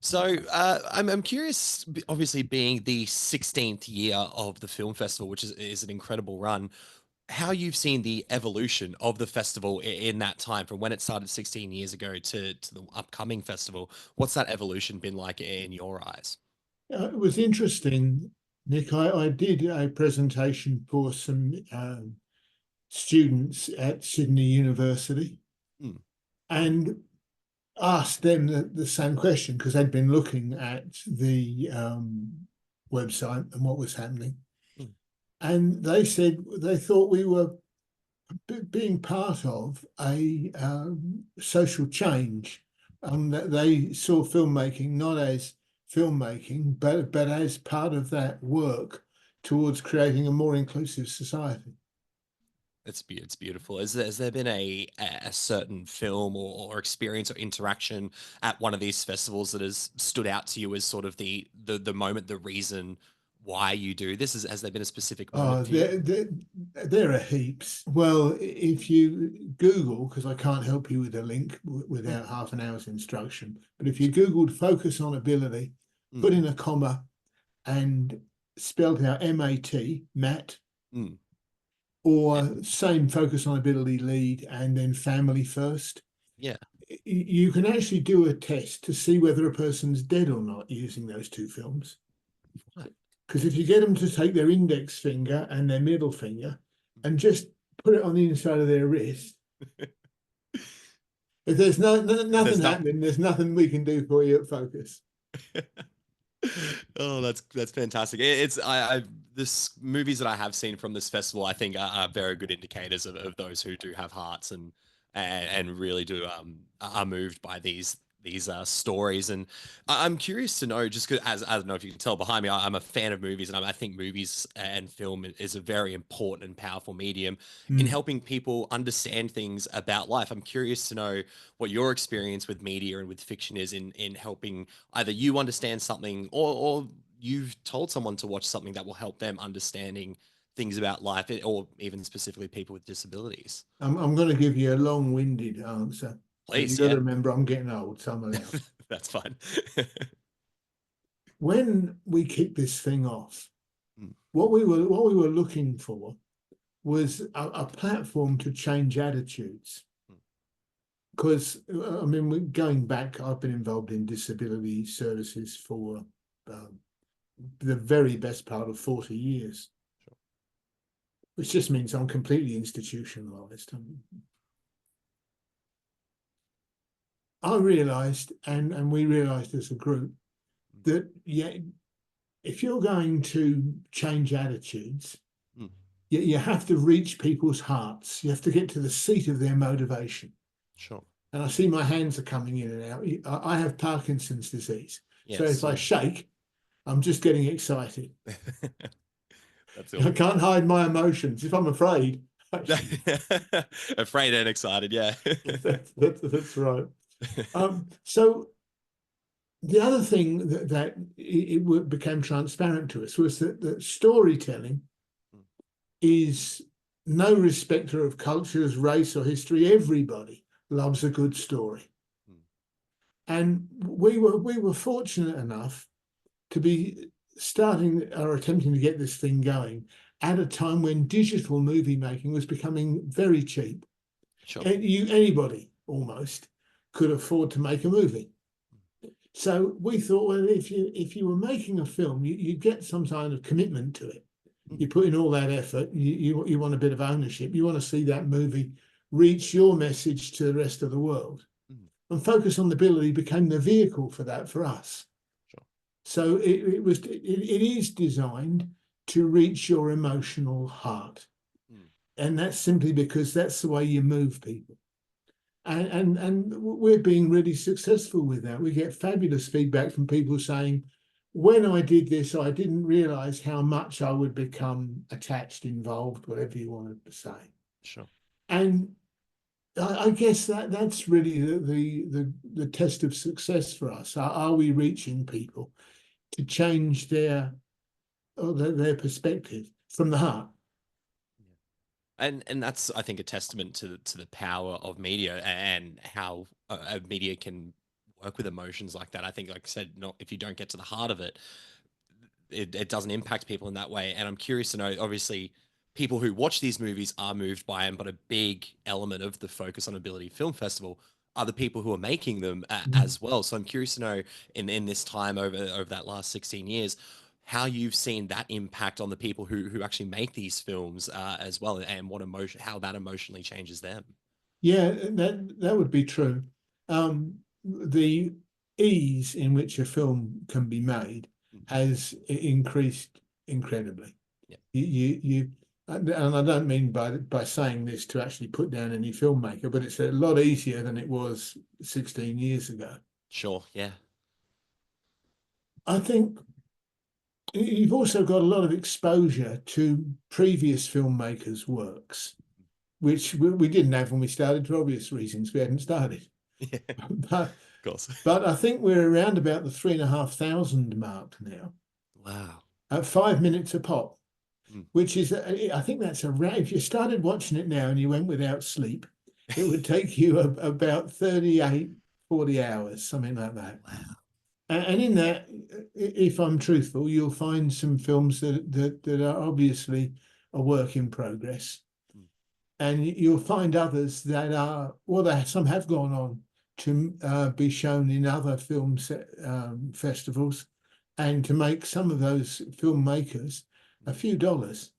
So I'm curious, obviously being the 16th year of the film festival, which is an incredible run, how you've seen the evolution of the festival in that time from when it started 16 years ago to the upcoming festival. What's that evolution been like in your eyes? It was interesting, Nick. I did a presentation for some students at Sydney University Mm, and asked them the same question because they'd been looking at the website and what was happening. mm, And they said they thought we were being part of a social change, that they saw filmmaking not as filmmaking, but as part of that work towards creating a more inclusive society. it's beautiful. Has there been a certain film or experience or interaction at one of these festivals that has stood out to you as sort of the moment, the reason why you do this? Has there been a specific moment Oh, for you? there are heaps. Well, if you Google, because I can't help you with a link Mm, without half an hour's instruction, but if you Googled focus on ability, mm, put in a comma and spelled out Matt, mm. Yeah, or same focus on ability lead and then family first, yeah. you can actually do a test to see whether a person's dead or not using those two films. Right. Because if you get them to take their index finger and their middle finger and just put it on the inside of their wrist, if there's There's nothing not. happening, there's nothing we can do for you at Focus. Oh, that's fantastic. It's I this movies that I have seen from this festival, I think are very good indicators of those who do have hearts and really do are moved by these stories. And I'm curious to know, just because as I don't know if you can tell behind me, I'm a fan of movies, and I think movies and film is a very important and powerful medium in Mm. helping people understand things about life. I'm curious to know what your experience with media and with fiction is in helping either you understand something or you've told someone to watch something that will help them understanding things about life or even specifically people with disabilities. I'm going to give you a long-winded answer, but Please, you've got to yeah. remember I'm getting old, so I'm allowed. That's fine. When we kicked this thing off, Mm, what we were looking for was a platform to change attitudes. mm, Because I mean, going back, I've been involved in disability services for um, the very best part of 40 years, sure. which just means I'm completely institutionalized. I realized, and we realized as a group, Mm, that yeah, if you're going to change attitudes, mm, you have to reach people's hearts. You have to get to the seat of their motivation. sure. And I see my hands are coming in and out. I have Parkinson's disease. So if Yes, I yeah. shake, I'm just getting excited. That's I all. can't hide my emotions. If I'm afraid, Afraid and excited, yeah. that's right. So the other thing that it became transparent to us was that storytelling Mm, is no respecter of cultures, race, or history. Everybody loves a good story. mm, And we were fortunate enough to be starting or attempting to get this thing going at a time when digital movie making was becoming very cheap. sure. And anybody almost could afford to make a movie. So we thought, well, if you were making a film, you get some kind of commitment to it. Mm, You put in all that effort. You want a bit of ownership. You want to see that movie reach your message to the rest of the world. mm, And Focus on Ability became the vehicle for that for us. sure. So it is designed to reach your emotional heart, Mm, and that's simply because that's the way you move people. And we're being really successful with that. We get fabulous feedback from people saying, when I did this, I didn't realize how much I would become attached, involved, whatever you wanted to say. sure. And I guess that's really the test of success for us. Are we reaching people to change their perspective from the heart? And that's, I think, a testament to the power of media and how media can work with emotions like that. I think, like I said, not if you don't get to the heart of it, it doesn't impact people in that way. And I'm curious to know, obviously, people who watch these movies are moved by them, but a big element of the Focus on Ability Film Festival are the people who are making them as well. So I'm curious to know in this time over that last 16 years, how you've seen that impact on the people who actually make these films as well, and what emotion, how that emotionally changes them. Yeah, that would be true. The ease in which a film can be made Mm. has increased incredibly. Yeah, And I don't mean by saying this to actually put down any filmmaker, but it's a lot easier than it was 16 years ago. sure. Yeah. I think you've also got a lot of exposure to previous filmmakers' works, which we didn't have when we started for obvious reasons. We hadn't started. Yeah, of But course. but I think we're around about the 3,500 mark now Wow. at 5 minutes a pop, Mm. which is, I think that's around, if you started watching it now and you went without sleep, it would take you about 38, 40 hours, something like that. Wow. And in that, if I'm truthful, you'll find some films that are obviously a work in progress. Mm. And you'll find others that are, well, some have gone on to be shown in other festivals, and to make some of those filmmakers a Mm. few dollars.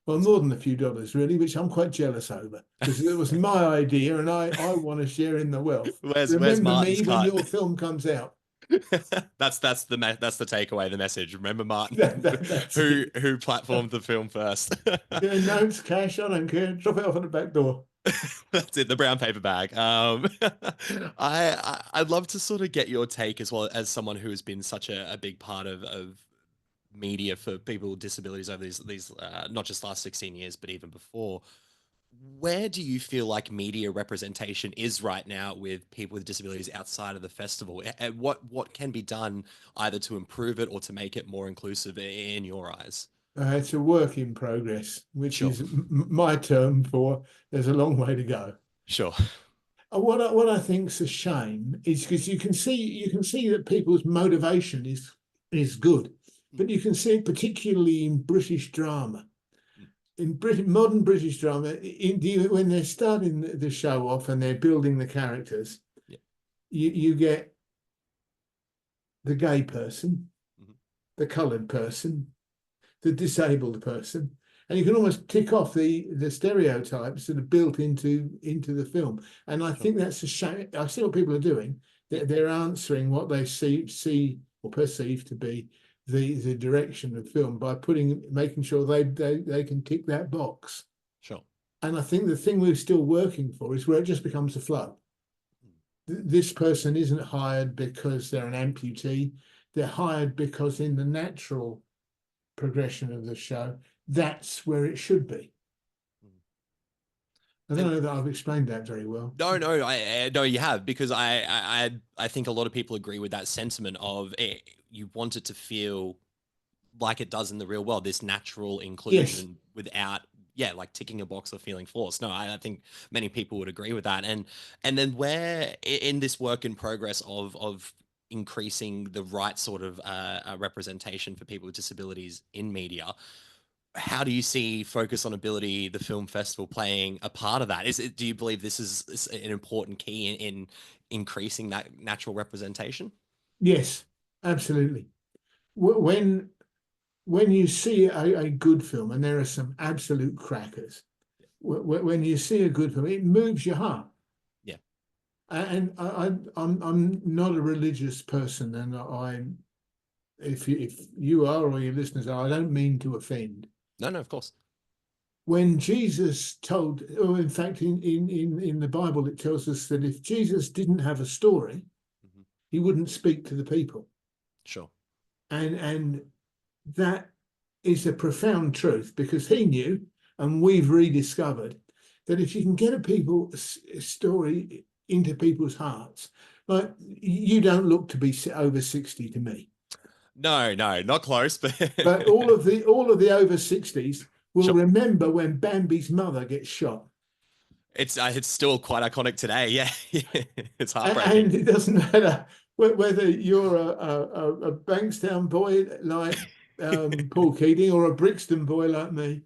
Well, That's more than a few dollars, really, which I'm quite jealous over because it was my idea and I want to share in the wealth. where's Remember Martin's me when cut? your film comes out. That's the takeaway, the message. Remember Martin, That's it. who platformed the film first. Yeah, notes, cash, I don't care. Drop it off at the back door. That's it, the brown paper bag. I'd love to sort of get your take as well as someone who has been such a big part of media for people with disabilities over these not just last 16 years, but even before. Where do you feel like media representation is right now with people with disabilities outside of the festival? And what can be done either to improve it or to make it more inclusive in your eyes? It's a work in progress, which Sure, is my term for there's a long way to go. sure. What I think's a shame is because you can see that people's motivation is good, but you can see it particularly in British drama. In modern British drama, when they're starting the show off and they're building the characters, Yeah. you get the gay person, Mhm. the coloured person, the disabled person, and you can almost tick off the stereotypes that are built into the film. And I Sure. think that's a shame. I see what people are doing. They're answering what they see or perceive to be the direction of film by making sure they can tick that box. Sure. And I think the thing we're still working for is where it just becomes a flow. This person isn't hired because they're an amputee. They're hired because in the natural progression of the show, that's where it should be. Mm. I don't And know that I've explained that very well. no, no, I no, you have because I think a lot of people agree with that sentiment of you want it to feel like it does in the real world, this natural Yes, inclusion without, yeah, like ticking a box or feeling forced. No, I think many people would agree with that. And then where in this work in progress of increasing the right sort of representation for people with disabilities in media, how do you see Focus on Ability, the film festival, playing a part of that? Do you believe this is an important key in increasing that natural representation? yes, absolutely. When when you see a good film, and there are some absolute crackers, when you see a good film, it moves your heart. Yeah. And I'm not a religious person, and if you are or your listeners are, I don't mean to offend. No, no, of course. When Jesus told, or in fact, in the Bible, it tells us that if Jesus didn't have a story, Hmm. he wouldn't speak to the people. Sure. And that is a profound truth because he knew, and we've rediscovered, that if you can get a story into people's hearts, like you don't look to be over 60 to me, No, no, not close, but but all of the over 60s will sure. remember when Bambi's mother gets shot. It's still quite iconic today. Yeah, it's heartbreaking. And it doesn't matter whether you're a Bankstown boy like Paul Keating or a Brixton boy like me.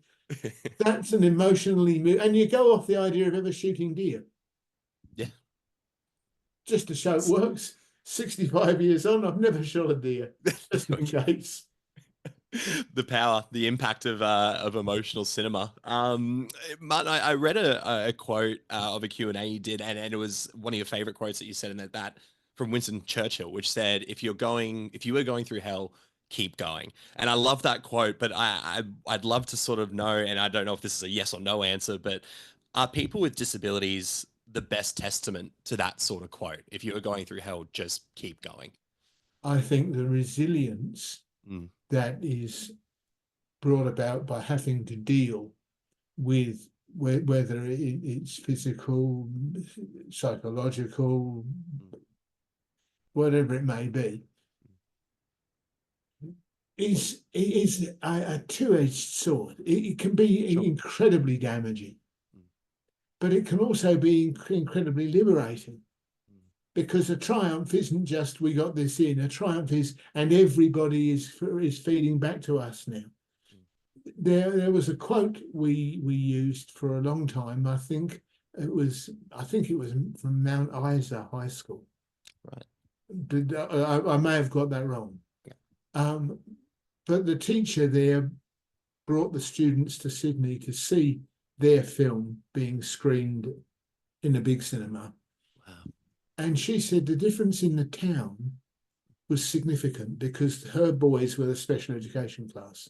That's an and you go off the idea of ever shooting deer Yeah. just to show it works. 65 years on, I've never shot a deer, just in Okay. case. The power, the impact of emotional cinema. Martin, I read a quote of a Q&A you did, and it was one of your favorite quotes that you said in that from Winston Churchill, which said, if you were going through hell, keep going. And I love that quote, but I'd love to sort of know, and I don't know if this is a yes or no answer, but are people with disabilities the best testament to that sort of quote? If you were going through hell, just keep going. I think the resilience Mm, that is brought about by having to deal with whether it's physical, psychological, mm, whatever it may be, is a two-edged sword. It can be sure. incredibly damaging, Mm, but it can also be incredibly liberating mm, because a triumph isn't just we got this in. A triumph is and everybody is feeding back to us now. mm. There was a quote we used for a long time. I think it was from Mount Isa High School, Right. but I may have got that wrong. Yeah. Um, but the teacher there brought the students to Sydney to see their film being screened in a big cinema. Wow. And she said the difference in the town was significant because her boys were the special education class.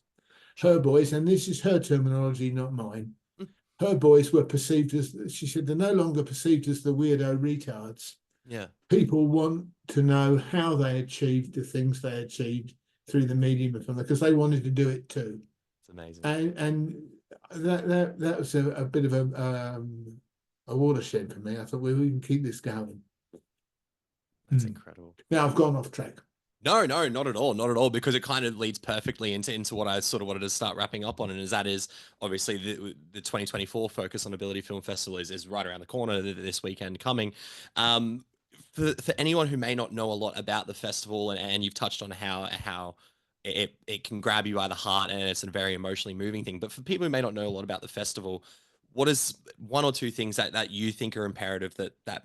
Sure. Her boys, and this is her terminology, not mine, Mm, her boys were perceived as, she said, they're no longer perceived as the weirdo retards. yeah. People want to know how they achieved the things they achieved through the medium of film because they wanted to do it too. It's amazing. And that was a bit of a watershed for me. I thought, well, we can keep this going. That's Hmm. incredible. Now I've gone off track. No, no, not at all, not at all, because it kind of leads perfectly into what I sort of wanted to start wrapping up on, and is obviously the 2024 Focus on Ability Film Festival is right around the corner this weekend coming. Um, for anyone who may not know a lot about the festival, and you've touched on how it can grab you by the heart, and it's a very emotionally moving thing. But for people who may not know a lot about the festival, what is one or two things that you think are imperative that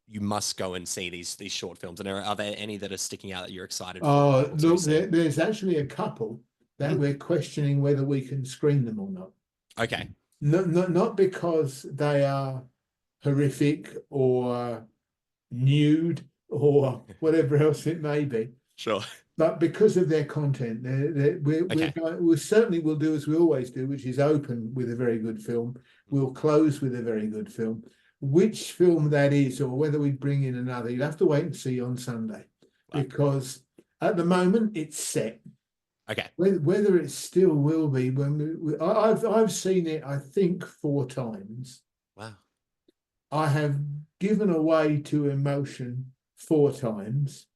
you must go and see these short films? And are there any that are sticking out that you're excited for people to Look, see? there's actually a couple that Mhm. we're questioning whether we can screen them or not. Okay, Not because they are horrific or nude or whatever else it may be, sure. but because of their content. Okay, We certainly will do as we always do, which is open with a very good film. We'll close with a very good film. Which film that is, or whether we bring in another, you'll have to wait and see on Sunday, wow. because at the moment it's set. Okay, Whether it still will be I've seen it, I think 4 times. wow. I have given away to emotion 4 times.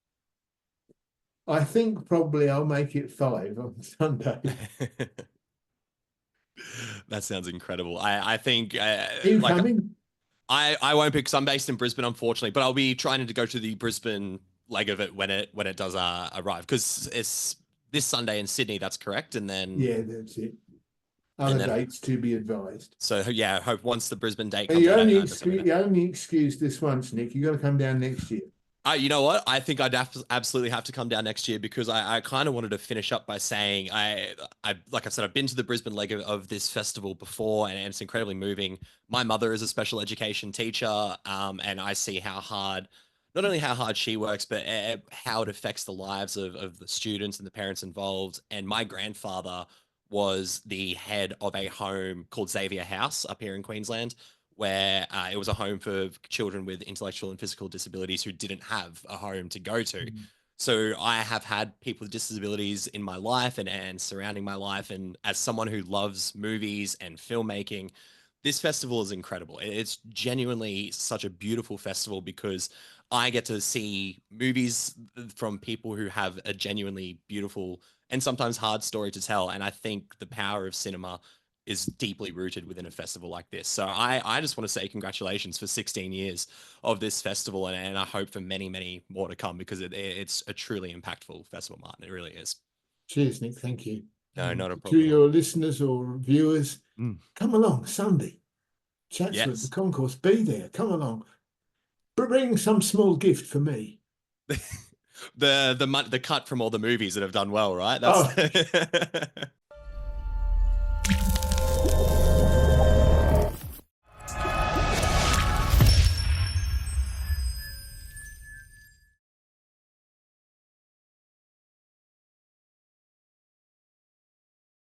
I think probably I'll make it 5 on Sunday. That sounds incredible. I think Are you like coming? I won't because I'm based in Brisbane, unfortunately, but I'll be trying to go to the Brisbane leg of it when it does arrive, because it's this Sunday in Sydney. That's correct, Yeah, that's it. and Other then dates to be advised. so yeah, I hope once the Brisbane date And comes you out, only just let me know. you only excused this once, Nick. You got to come down next year. You know what? I think I'd absolutely have to come down next year, because I kind of wanted to finish up by saying I like I said, I've been to the Brisbane leg of this festival before, and it's incredibly moving. My mother is a special education teacher, and I see how hard, not only how hard she works, but how it affects the lives of the students and the parents involved. And my grandfather was the head of a home called Xavier House up here in Queensland, where it was a home for children with intellectual and physical disabilities who didn't have a home to go to. Mm. So I have had people with disabilities in my life and surrounding my life. And as someone who loves movies and filmmaking, this festival is incredible. It's genuinely such a beautiful festival, because I get to see movies from people who have a genuinely beautiful and sometimes hard story to tell. And I think the power of cinema is deeply rooted within a festival like this. So I just want to say congratulations for 16 years of this festival, and I hope for many, many more to come, because it's a truly impactful festival, Martin. It really is. Cheers, Nick. Thank you. No, And not a to problem at all. your listeners or viewers, Mm. come along Sunday, Chatswood, the Yes. concourse. Be there. Come along. Bring some small gift for me. The cut from all the movies that have done well, right? That's Oh,